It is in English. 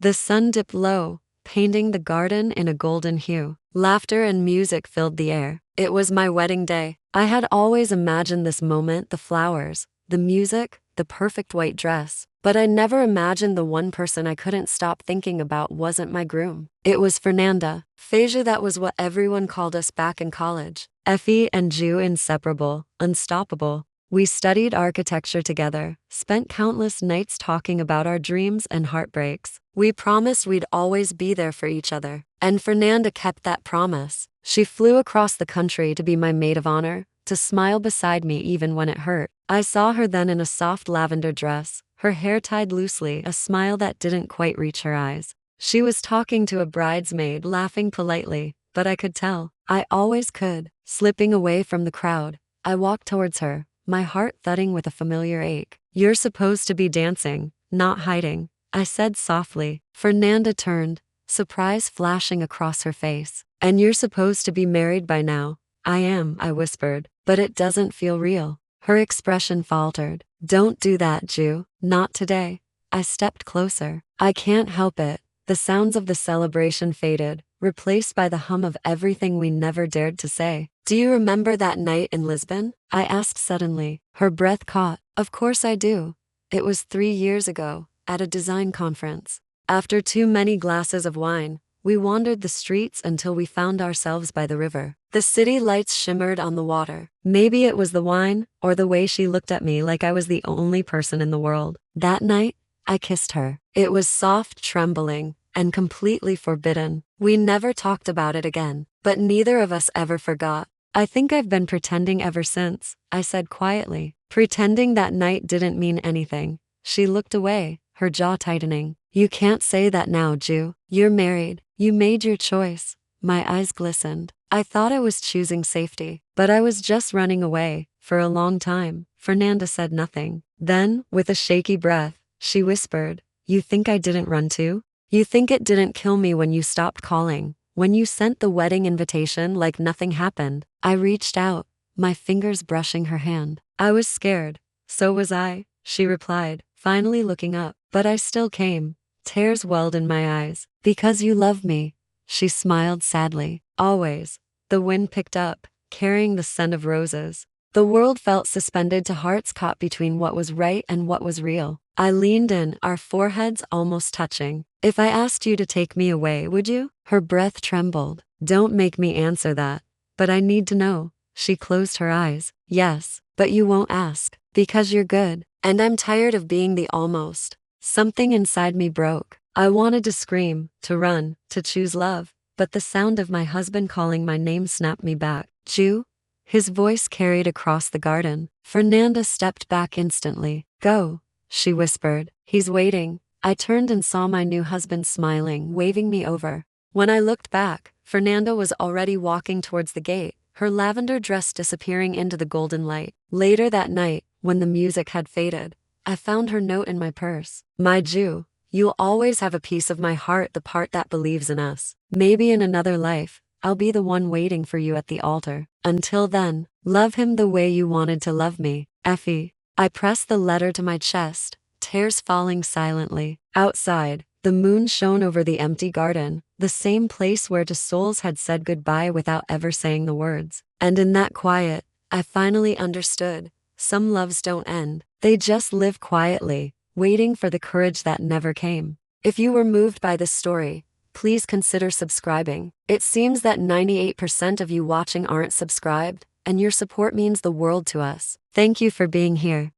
The sun dipped low, painting the garden in a golden hue. Laughter and music filled the air. It was my wedding day. I had always imagined this moment, the flowers, the music, the perfect white dress. But I never imagined the one person I couldn't stop thinking about wasn't my groom. It was Fernanda. FeJu, that was what everyone called us back in college. Effie and Ju, inseparable, unstoppable. We studied architecture together, spent countless nights talking about our dreams and heartbreaks. We promised we'd always be there for each other. And Fernanda kept that promise. She flew across the country to be my maid of honor, to smile beside me even when it hurt. I saw her then in a soft lavender dress, her hair tied loosely, a smile that didn't quite reach her eyes. She was talking to a bridesmaid, laughing politely, but I could tell. I always could. Slipping away from the crowd, I walked towards her, my heart thudding with a familiar ache. "You're supposed to be dancing, not hiding," I said softly. Fernanda turned, surprise flashing across her face. "And you're supposed to be married by now." "I am," I whispered, "but it doesn't feel real." Her expression faltered. "Don't do that, Ju. Not today." I stepped closer. "I can't help it." The sounds of the celebration faded, replaced by the hum of everything we never dared to say. "Do you remember that night in Lisbon?" I asked suddenly. Her breath caught. "Of course I do. It was 3 years ago, at a design conference. After too many glasses of wine, we wandered the streets until we found ourselves by the river. The city lights shimmered on the water. Maybe it was the wine, or the way she looked at me like I was the only person in the world. That night, I kissed her. It was soft, trembling, and completely forbidden. We never talked about it again, but neither of us ever forgot. "I think I've been pretending ever since," I said quietly. "Pretending that night didn't mean anything." She looked away, her jaw tightening. "You can't say that now, Ju. You're married. You made your choice." My eyes glistened. I thought I was choosing safety, but I was just running away, for a long time. Fernanda said nothing. Then, with a shaky breath, she whispered, "You think I didn't run too? You think it didn't kill me when you stopped calling, when you sent the wedding invitation like nothing happened?" I reached out, my fingers brushing her hand. "I was scared." "So was I," she replied, finally looking up. "But I still came." Tears welled in my eyes. "Because you love me." She smiled sadly. "Always." The wind picked up, carrying the scent of roses. The world felt suspended to hearts caught between what was right and what was real. I leaned in, our foreheads almost touching. "If I asked you to take me away, would you?" Her breath trembled. "Don't make me answer that." "But I need to know." She closed her eyes. "Yes, but you won't ask. Because you're good. And I'm tired of being the almost." Something inside me broke. I wanted to scream, to run, to choose love. But the sound of my husband calling my name snapped me back. "Ju?" His voice carried across the garden. Fernanda stepped back instantly. "Go," she whispered. "He's waiting." I turned and saw my new husband smiling, waving me over. When I looked back, Fernanda was already walking towards the gate, her lavender dress disappearing into the golden light. Later that night, when the music had faded, I found her note in my purse. "My Ju, you'll always have a piece of my heart, the part that believes in us. Maybe in another life, I'll be the one waiting for you at the altar. Until then, love him the way you wanted to love me, Effie." I pressed the letter to my chest, tears falling silently. Outside, the moon shone over the empty garden, the same place where two souls had said goodbye without ever saying the words. And in that quiet, I finally understood. Some loves don't end. They just live quietly, waiting for the courage that never came. If you were moved by this story, please consider subscribing. It seems that 98% of you watching aren't subscribed, and your support means the world to us. Thank you for being here.